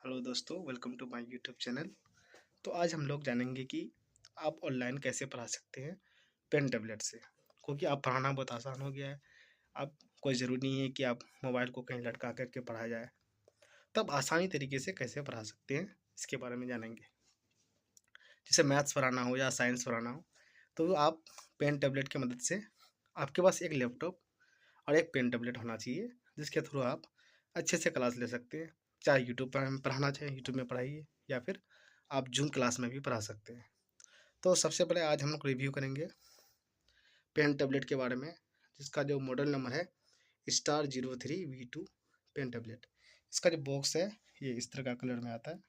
Hello दोस्तों, welcome to my YouTube channel. तो आज हम लोग जानेंगे कि आप ऑनलाइन कैसे पढ़ा सकते हैं पेन टैबलेट से, क्योंकि अब पढ़ाना बहुत आसान हो गया है। अब कोई ज़रूरी नहीं है कि आप मोबाइल को कहीं लटका करके पढ़ा जाए। तब आसानी तरीके से कैसे पढ़ा सकते हैं, इसके बारे में जानेंगे। जैसे मैथ्स पढ़ाना हो या साइंस पढ़ाना हो, तो आप पेन टैबलेट की मदद से आपके पास एक लैपटॉप और एक पेन टैबलेट होना चाहिए, जिसके थ्रू आप अच्छे से क्लास ले सकते हैं। चाहे यूट्यूब पर पढ़ाना चाहे यूट्यूब में पढ़ाइए, या फिर आप जूम क्लास में भी पढ़ा सकते हैं। तो सबसे पहले आज हम लोग रिव्यू करेंगे पेन टैबलेट के बारे में, जिसका जो मॉडल नंबर है Star03V2 पेन टैबलेट। इसका जो बॉक्स है ये इस तरह का कलर में आता है।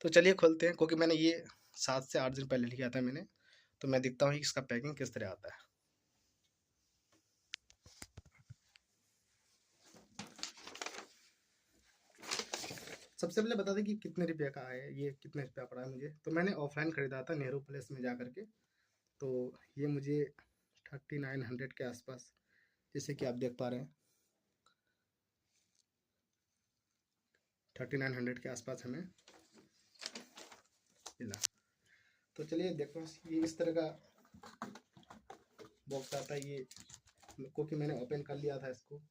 तो चलिए खोलते हैं, क्योंकि मैंने ये 7 से 8 दिन पहले लिया था मैंने। तो मैं देखता हूँ कि इसका पैकिंग किस तरह आता है। सबसे पहले बता दें कि कितने रुपये का है, ये कितने रुपया पड़ा है मुझे। तो मैंने ऑफलाइन ख़रीदा था नेहरू प्लेस में जा करके। तो ये मुझे 3900 के आसपास, जैसे कि आप देख पा रहे हैं, 3900 के आसपास हमें मिला। तो चलिए देखो, ये इस तरह का बॉक्स आता है। ये क्योंकि मैंने ओपन कर लिया था इसको।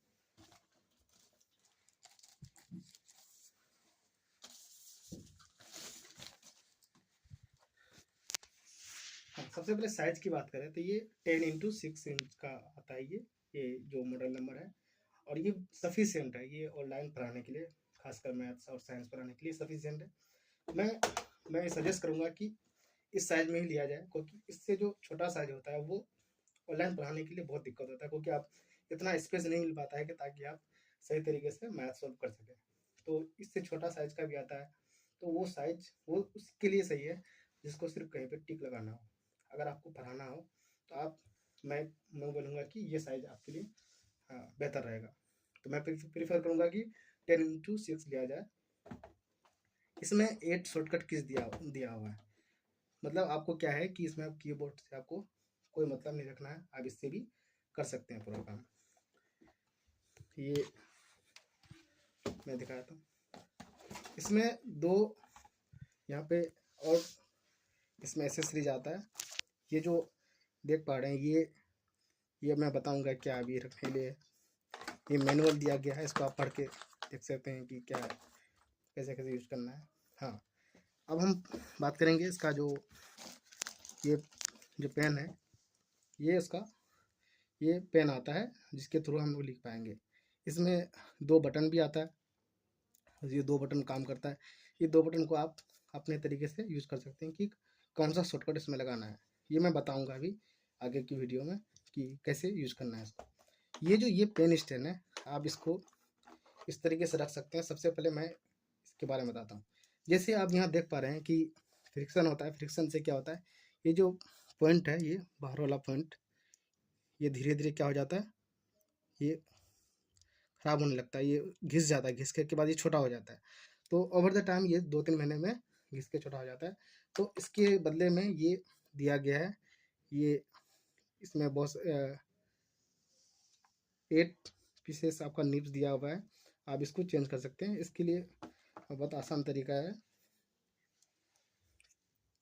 हाँ, सबसे पहले साइज की बात करें तो ये 10x6 इंच का आता है। ये जो मॉडल नंबर है, और ये सफिशियंट है ये ऑनलाइन पढ़ाने के लिए, खासकर मैथ्स और साइंस पढ़ाने के लिए सफिशियंट है। मैं सजेस्ट करूँगा कि इस साइज में ही लिया जाए, क्योंकि इससे जो छोटा साइज होता है वो ऑनलाइन पढ़ाने के लिए बहुत दिक्कत होता है, क्योंकि आप इतना स्पेस नहीं मिल पाता है कि ताकि आप सही तरीके से मैथ सॉल्व कर सकें। तो इससे छोटा साइज का भी आता है। तो वो साइज वो उसके लिए सही है जिसको सिर्फ कहीं पे टिक लगाना हो। अगर आपको पढ़ाना हो तो आप मैं मैं बोलूँगा कि ये साइज आपके लिए बेहतर रहेगा। तो मैं प्रीफर करूँगा कि 10x6 लिया जाए। इसमें 8 शॉर्टकट कीज दिया हुआ है। मतलब आपको क्या है कि इसमें कीबोर्ड से आपको कोई मतलब नहीं रखना है, आप इससे भी कर सकते हैं पूरा काम। ये मैं दिखाया था, इसमें दो यहाँ पे और इसमें एसेसरीज आता है। ये जो देख पा रहे हैं, ये मैं बताऊंगा क्या अभी रखने के लिए। ये मैनुअल दिया गया है, इसको आप पढ़ के देख सकते हैं कि क्या कैसे कैसे यूज करना है। हाँ, अब हम बात करेंगे इसका ये जो पेन है, ये पेन आता है जिसके थ्रू हम लोग लिख पाएंगे। इसमें 2 बटन भी आता है, ये 2 बटन काम करता है। ये 2 बटन को आप अपने तरीके से यूज कर सकते हैं कि कौन सा शॉर्टकट इसमें लगाना है। ये मैं बताऊंगा अभी आगे की वीडियो में कि कैसे यूज करना है इसको। ये पेन स्टैंड है, आप इसको इस तरीके से रख सकते हैं। सबसे पहले मैं इसके बारे में बताता हूँ। जैसे आप यहाँ देख पा रहे हैं कि फ्रिक्शन होता है। फ्रिक्शन से क्या होता है, ये जो पॉइंट है, ये बाहर वाला पॉइंट, ये धीरे धीरे क्या हो जाता है, ये खराब होने लगता है, ये घिस जाता है। घिस के बाद ये छोटा हो जाता है। तो ओवर द टाइम ये 2-3 महीने में घिस के छोटा हो जाता है। तो इसके बदले में ये दिया गया है, ये इसमें बहुत 8 पीसेस आपका निब्स दिया हुआ है। आप इसको चेंज कर सकते हैं। इसके लिए बहुत आसान तरीका है।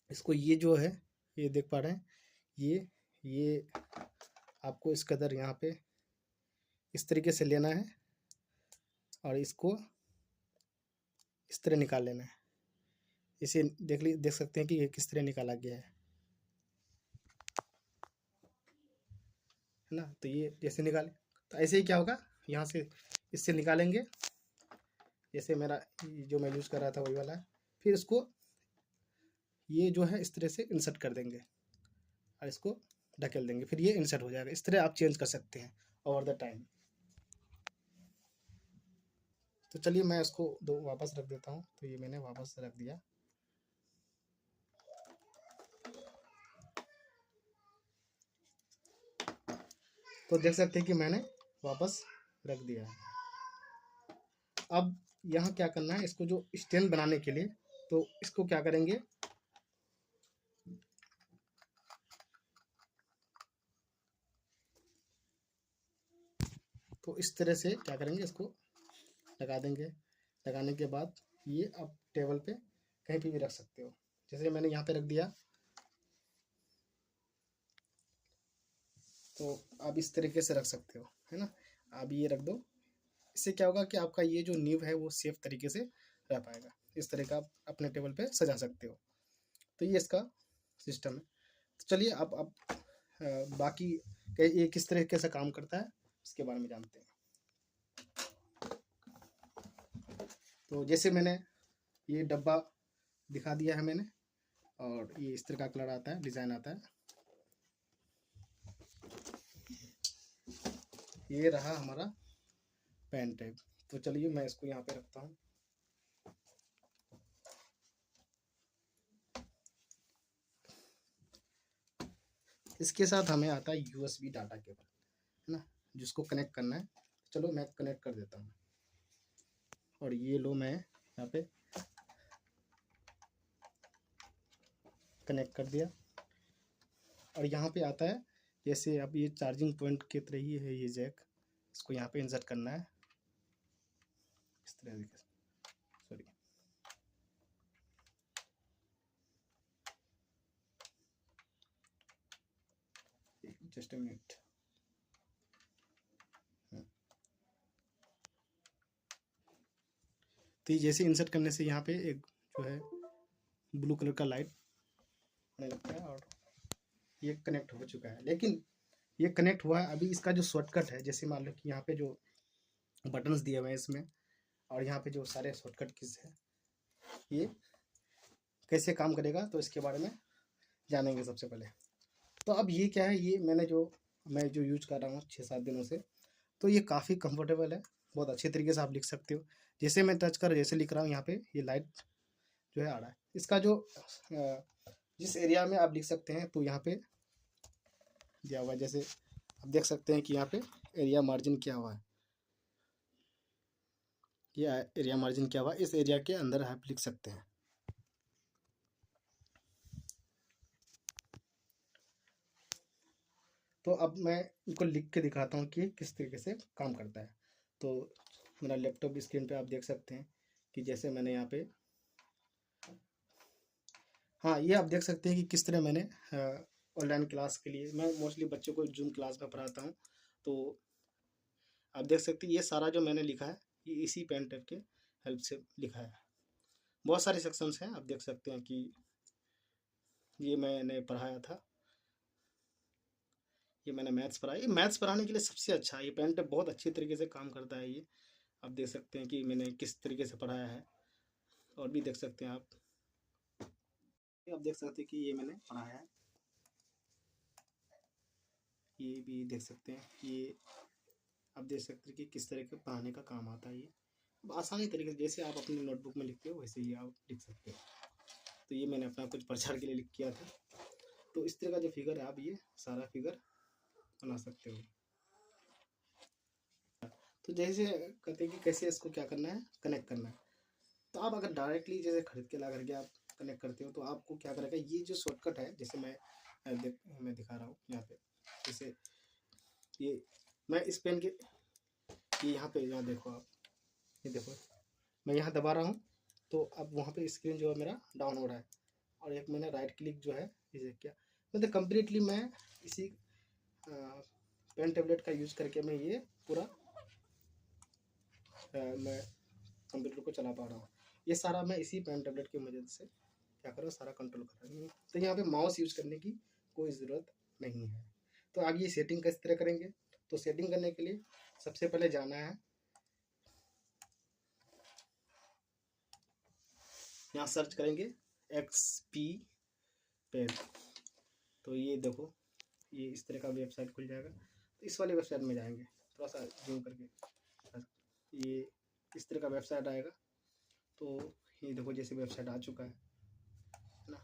इसको ये जो है, ये देख पा रहे हैं, ये आपको इस कदर यहाँ पे इस तरीके से लेना है और इसको इस तरह निकाल लेना है। इसे देख सकते हैं कि ये किस तरह निकाला गया है ना। तो ये जैसे निकाले, तो ऐसे ही क्या होगा, यहाँ से इससे निकालेंगे। जैसे मेरा जो मैं यूज़ कर रहा था वही वाला है। फिर इसको ये जो है इस तरह से इंसर्ट कर देंगे और इसको ढकेल देंगे, फिर ये इंसर्ट हो जाएगा। इस तरह आप चेंज कर सकते हैं ओवर द टाइम। तो चलिए मैं इसको दो वापस रख देता हूँ। तो ये मैंने वापस रख दिया। तो देख सकते हैं कि मैंने वापस रख दिया है। अब यहाँ क्या करना है, इसको जो स्टैंड बनाने के लिए, तो इसको क्या करेंगे, तो इस तरह से क्या करेंगे, इसको लगा देंगे। लगाने के बाद ये आप टेबल पे कहीं पे भी रख सकते हो। जैसे मैंने यहाँ पे रख दिया, तो आप इस तरीके से रख सकते हो, है ना। आप ये रख दो, इससे क्या होगा कि आपका ये जो नींव है वो सेफ तरीके से रह पाएगा। इस तरह का आप अपने टेबल पे सजा सकते हो। तो ये इसका सिस्टम है। तो चलिए अब बाकी ये किस तरीके से काम करता है उसके बारे में जानते हैं। तो जैसे मैंने ये डब्बा दिखा दिया है मैंने, और ये इस तरह का कलर आता है, डिज़ाइन आता है। ये रहा हमारा पेन टैग। तो चलिए मैं इसको यहाँ पे रखता हूँ। इसके साथ हमें आता है USB डाटा केबल, है ना, जिसको कनेक्ट करना है। चलो मैं कनेक्ट कर देता हूँ। और ये लो, मैं यहाँ पे कनेक्ट कर दिया। और यहाँ पे आता है, जैसे अब ये चार्जिंग पॉइंट की तरह ही है ये जैक, इसको यहाँ पे इंसर्ट करना है इस तरीके से। Sorry, just a minute. तो ये जैसे इंसर्ट करने से यहाँ पे एक जो है ब्लू कलर का लाइट आने लगता है, और ये कनेक्ट हो चुका है। लेकिन ये कनेक्ट हुआ है, अभी इसका जो शॉर्टकट है, जैसे मान लो कि यहाँ पे जो बटन्स दिए हुए हैं इसमें, और यहाँ पे जो सारे शॉर्टकट कीज है, ये कैसे काम करेगा तो इसके बारे में जानेंगे सबसे पहले। तो अब ये क्या है, ये मैं जो यूज कर रहा हूँ 6-7 दिनों से, तो ये काफ़ी कंफर्टेबल है। बहुत अच्छे तरीके से आप लिख सकते हो। जैसे मैं टच कर जैसे लिख रहा हूँ, यहाँ पे ये लाइट जो है आ रहा है। इसका जो जिस एरिया में आप लिख सकते हैं, तो यहाँ पे दिया हुआ है। जैसे आप देख सकते हैं कि यहाँ पे एरिया मार्जिन क्या हुआ है, ये एरिया मार्जिन क्या हुआ, इस एरिया के अंदर आप लिख सकते हैं। तो अब मैं इनको लिख के दिखाता हूँ कि किस तरीके से काम करता है। तो मेरा लैपटॉप स्क्रीन पे आप देख सकते हैं कि जैसे मैंने यहाँ पे, हाँ, ये आप देख सकते हैं कि किस तरह मैंने ऑनलाइन क्लास के लिए, मैं मोस्टली बच्चों को जूम क्लास में पढ़ाता हूँ। तो आप देख सकते हैं ये सारा जो मैंने लिखा है, ये इसी पेन टैब के हेल्प से लिखा है। बहुत सारे सेक्शंस हैं, आप देख सकते हैं कि ये मैंने पढ़ाया था, ये मैंने मैथ्स पढ़ाया। ये मैथ्स पढ़ाने के लिए सबसे अच्छा है, ये पेन टैब बहुत अच्छी तरीके से काम करता है। ये आप देख सकते हैं कि मैंने किस तरीके से पढ़ाया है, और भी देख सकते हैं आप देख सकते हैं कि ये मैंने पढ़ाया है। ये भी देख सकते हैं, ये आप देख सकते हैं कि किस तरह के पढ़ाने का काम आता है। ये आसानी तरीके से जैसे आप अपनी नोटबुक में लिखते हो वैसे ही आप लिख सकते हो। तो ये मैंने अपना कुछ प्रचार के लिए लिख किया था। तो इस तरह का जो फिगर है, आप ये सारा फिगर बना सकते हो। तो जैसे कहते हैं कि कैसे इसको क्या करना है, कनेक्ट करना है। तो आप अगर डायरेक्टली जैसे खरीद के ला करके आप कनेक्ट करते हो, तो आपको क्या करेगा, ये जो शॉर्टकट है, जैसे मैं दिखा रहा हूँ यहाँ पे, जैसे ये मैं इस पेन के, ये यहाँ पे, यहाँ देखो आप, ये देखो मैं यहाँ दबा रहा हूँ, तो अब वहाँ पे स्क्रीन जो है मेरा डाउन हो रहा है। और एक मैंने राइट क्लिक जो है इसे क्या, मतलब कम्प्लीटली मैं इसी पेन टेबलेट का यूज़ करके मैं ये पूरा मैं कंप्यूटर को चला पा रहा हूँ। ये सारा मैं इसी पेन टेबलेट की मदद से क्या कर रहा हूँ, सारा कंट्रोल कर रहा हूँ। तो यहाँ पे माउस यूज़ करने की कोई ज़रूरत नहीं है। तो आगे ये सेटिंग किस तरह करेंगे, तो सेटिंग करने के लिए सबसे पहले जाना है, यहाँ सर्च करेंगे XP पेज। तो ये देखो, ये इस तरह का वेबसाइट खुल जाएगा। तो इस वाले वेबसाइट में जाएंगे, थोड़ा सा जूम करके, ये इस तरह का वेबसाइट आएगा। तो ये देखो जैसे वेबसाइट आ चुका है ना।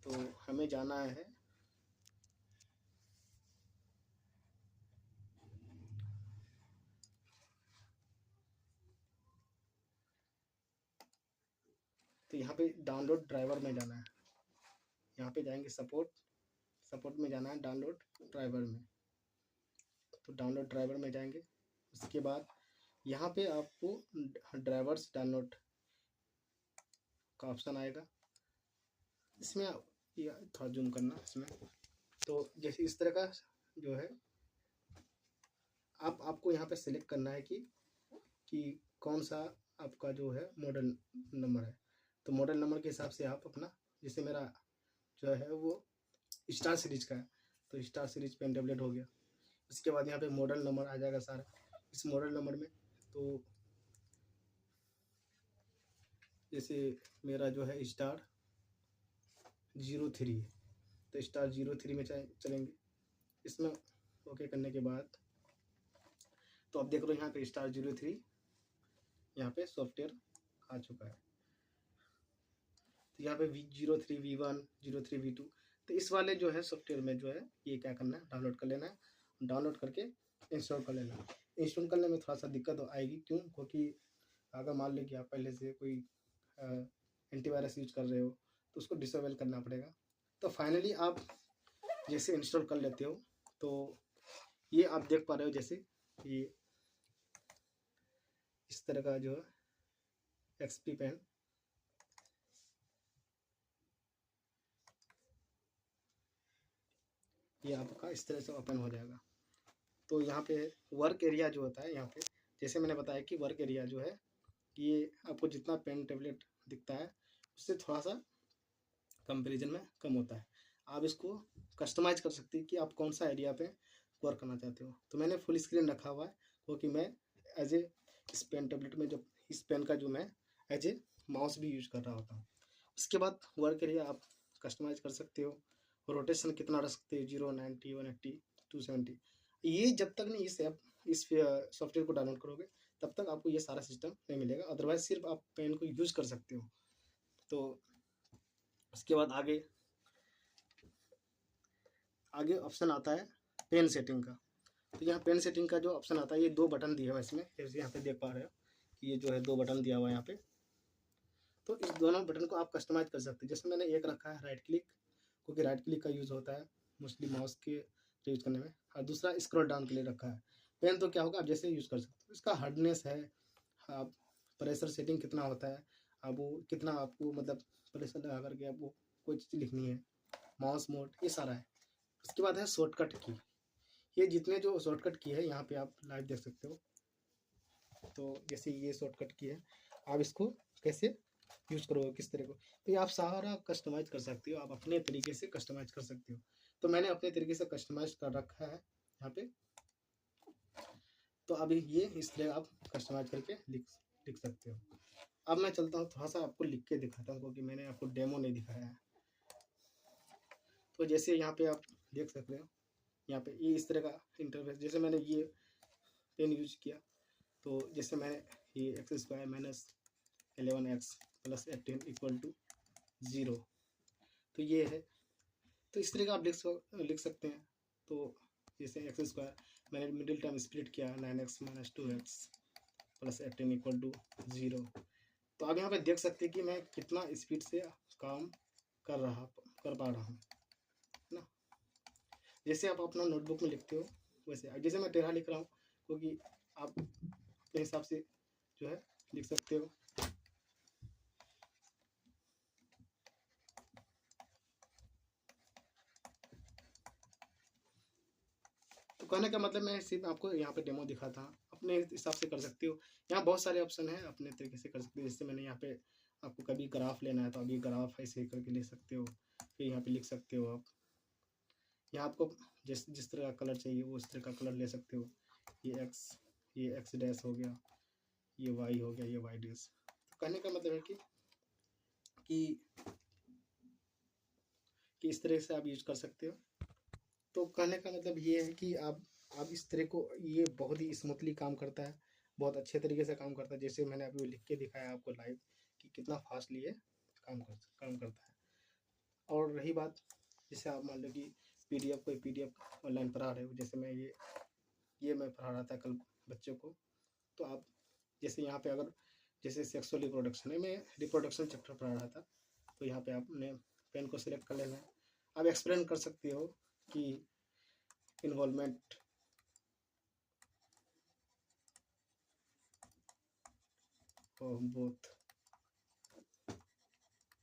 तो हमें जाना है, तो यहाँ पे डाउनलोड ड्राइवर में जाना है। यहाँ पे जाएंगे सपोर्ट में जाना है, डाउनलोड ड्राइवर में। तो डाउनलोड ड्राइवर में जाएंगे, उसके बाद यहाँ पे आपको ड्राइवर्स डाउनलोड का ऑप्शन आएगा। इसमें ये थोड़ा जूम करना इसमें, तो जैसे इस तरह का जो है आपको यहाँ पे सिलेक्ट करना है कि कौन सा आपका जो है मॉडल नंबर है। तो मॉडल नंबर के हिसाब से आप अपना, जैसे मेरा जो है वो स्टार सीरीज का है, तो स्टार सीरीज पेन टेबलेट हो गया। इसके बाद यहाँ पे मॉडल नंबर आ जाएगा सारा। इस मॉडल नंबर में तो जैसे मेरा जो है स्टार 03 है, तो स्टार 03 में चलेंगे। इसमें ओके करने के बाद तो आप देख रहे हो यहाँ पे स्टार 03 यहाँ पे सॉफ्टवेयर आ चुका है। तो यहाँ पे V03 V1 03 V2, तो इस वाले जो है सॉफ्टवेयर में जो है ये क्या करना है, डाउनलोड कर लेना है। डाउनलोड करके इंस्टॉल कर लेना है। इंस्टॉल करने में थोड़ा सा दिक्कत आएगी, क्यों? क्योंकि अगर मान लो कि आप पहले से कोई एंटीवायरस यूज कर रहे हो तो उसको डिसेबल करना पड़ेगा। तो फाइनली आप जैसे इंस्टॉल कर लेते हो तो ये आप देख पा रहे हो, जैसे ये इस तरह का जो है XP पेन ये आपका इस तरह से ओपन हो जाएगा। तो यहाँ पे वर्क एरिया जो होता है, यहाँ पे जैसे मैंने बताया कि वर्क एरिया जो है ये आपको जितना पेन टेबलेट दिखता है उससे थोड़ा सा कंपैरिजन में कम होता है। आप इसको कस्टमाइज कर सकते हैं कि आप कौन सा एरिया पे वर्क करना चाहते हो। तो मैंने फुल स्क्रीन रखा हुआ है क्योंकि मैं एज ए इस पेन टेबलेट में जो इस पेन का जो मैं एज ए माउस भी यूज कर रहा होता हूँ। उसके बाद वर्क एरिया आप कस्टमाइज कर सकते हो। रोटेशन कितना रख सकते हो, 0, 90, 180, 270। ये जब तक नहीं इस सॉफ्टवेयर को डाउनलोड करोगे तब तक आपको ये सारा सिस्टम नहीं मिलेगा। अदरवाइज सिर्फ आप पेन को यूज कर सकते हो। तो उसके बाद आगे ऑप्शन आता है पेन सेटिंग का। तो यहाँ पेन सेटिंग का जो ऑप्शन आता है, ये 2 बटन दिया हुआ है इसमें, जैसे यहाँ पे देख पा रहे हो कि ये जो है 2 बटन दिया हुआ है यहाँ पे। तो इस दोनों बटन को आप कस्टमाइज कर सकते हैं। जैसे मैंने एक रखा है राइट क्लिक, क्योंकि राइट क्लिक का यूज़ होता है मोस्टली माउस के यूज करने में, और दूसरा स्क्रॉल डाउन के लिए रखा है। पेन तो क्या होगा, आप जैसे यूज़ कर सकते हो। इसका हार्डनेस है, आप प्रेशर सेटिंग कितना होता है, अब वो कितना आपको मतलब प्रेशर लगा करके आपको कोई चीज़ लिखनी है, माउस मोड, ये सारा है। उसके बाद है शॉर्टकट की। ये जितने जो शॉर्टकट की है यहाँ पे आप लाइव देख सकते हो। तो जैसे ये शॉर्टकट की है, आप इसको कैसे यूज करोगे, किस तरह को, तो ये आप सारा कस्टमाइज कर सकते हो। आप अपने तरीके से कस्टमाइज कर सकते हो। तो मैंने अपने तरीके से कस्टमाइज कर रखा है यहाँ पे। तो अभी ये इस तरह आप कस्टमाइज करके लिख सकते हो। अब मैं चलता हूँ, थोड़ा सा आपको लिख के दिखाता हूँ क्योंकि मैंने आपको डेमो नहीं दिखाया है। तो जैसे यहाँ पे आप देख सकते हो, यहाँ पे ये इस तरह का इंटरफेस। जैसे मैंने ये पेन यूज किया, तो जैसे मैंने ये x² - 11x + 18 = 0, तो ये है। तो इस तरह का आप लिख सकते हैं। तो जैसे x² मैंने मिडिल टर्म स्प्लिट किया 9x - 2x + 18 = 0। तो आप यहाँ पे देख सकते हैं कि मैं कितना स्पीड से काम कर पा रहा हूँ ना। जैसे आप अपना नोटबुक में लिखते हो वैसे, जैसे मैं टेढ़ा लिख रहा हूँ क्योंकि आप अपने हिसाब से जो है लिख सकते हो। तो कहने का मतलब मैं सिर्फ आपको यहाँ पे डेमो दिखा था, अपने हिसाब से कर सकते हो। यहाँ बहुत सारे ऑप्शन हैं, अपने तरीके से कर सकते हो। जैसे मैंने यहाँ पे आपको कभी ग्राफ लेना है तो अभी ग्राफ ऐसे करके ले सकते हो, फिर यहाँ पे लिख सकते हो आप। यहाँ आपको जिस तरह का कलर चाहिए वो उस तरह का कलर ले सकते हो। ये एक्स डैश हो गया, ये वाई हो गया, ये वाई डैश। तो कहने का मतलब है कि इस तरह से आप यूज कर सकते हो। तो कहने का मतलब ये है कि आप इस तरह को, ये बहुत ही स्मूथली काम करता है, बहुत अच्छे तरीके से काम करता है। जैसे मैंने अभी लिख के दिखाया आपको लाइव कि कितना फास्टली ये काम करता है। और रही बात, जैसे आप मान लो कि कोई पीडीएफ ऑनलाइन पढ़ा रहे हो, जैसे ये मैं पढ़ा रहा था कल बच्चों को। तो आप जैसे यहाँ पे अगर जैसे सेक्सुअल रिप्रोडक्शन है, मैं रिप्रोडक्शन चैप्टर पढ़ा रहा था, तो यहाँ पे आपने पेन को सिलेक्ट कर लेना है। आप एक्सप्लेन कर सकते हो कि involvement of both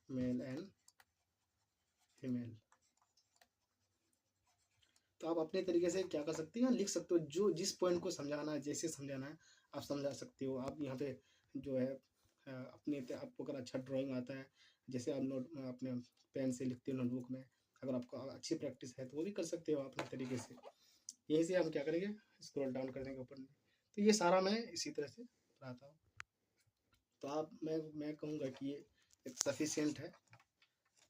male and female. तो आप अपने तरीके से क्या कर सकते हैं, लिख सकते हो, जो जिस पॉइंट को समझाना है, जैसे समझाना है आप समझा सकते हो। आप यहाँ पे जो है अपने आपको अगर अच्छा ड्राइंग आता है, जैसे आप नोट अपने पेन से लिखते हो नोटबुक में, अगर आपको अच्छी प्रैक्टिस है तो वो भी कर सकते हो अपने तरीके से। यहीं से हम क्या करेंगे, स्क्रॉल डाउन कर देंगे ऊपर में। तो ये सारा मैं इसी तरह से पढ़ाता हूँ। तो आप मैं कहूँगा कि ये एक सफिशिएंट है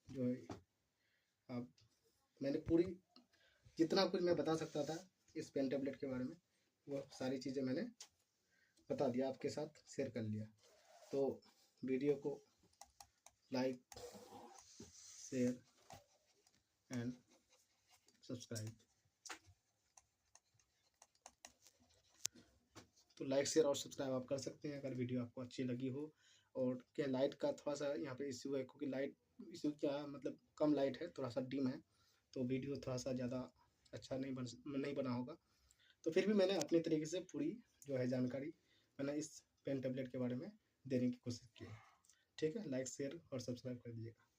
जो है। आप मैंने पूरी जितना कुछ मैं बता सकता था इस पेन टेबलेट के बारे में, वो सारी चीज़ें मैंने बता दिया, आपके साथ शेयर कर लिया। तो वीडियो को लाइक, शेयर एंड सब्सक्राइब। तो लाइक, शेयर और सब्सक्राइब आप कर सकते हैं अगर वीडियो आपको अच्छी लगी हो। और क्या लाइट का थोड़ा सा यहाँ पे इश्यू है, क्योंकि लाइट इश्यू क्या मतलब कम लाइट है, थोड़ा सा डिम है, तो वीडियो थोड़ा सा ज़्यादा अच्छा नहीं बना होगा। तो फिर भी मैंने अपने तरीके से पूरी जो है जानकारी मैंने इस पेन टेबलेट के बारे में देने की कोशिश की है। ठीक है, लाइक, शेयर और सब्सक्राइब कर दीजिएगा।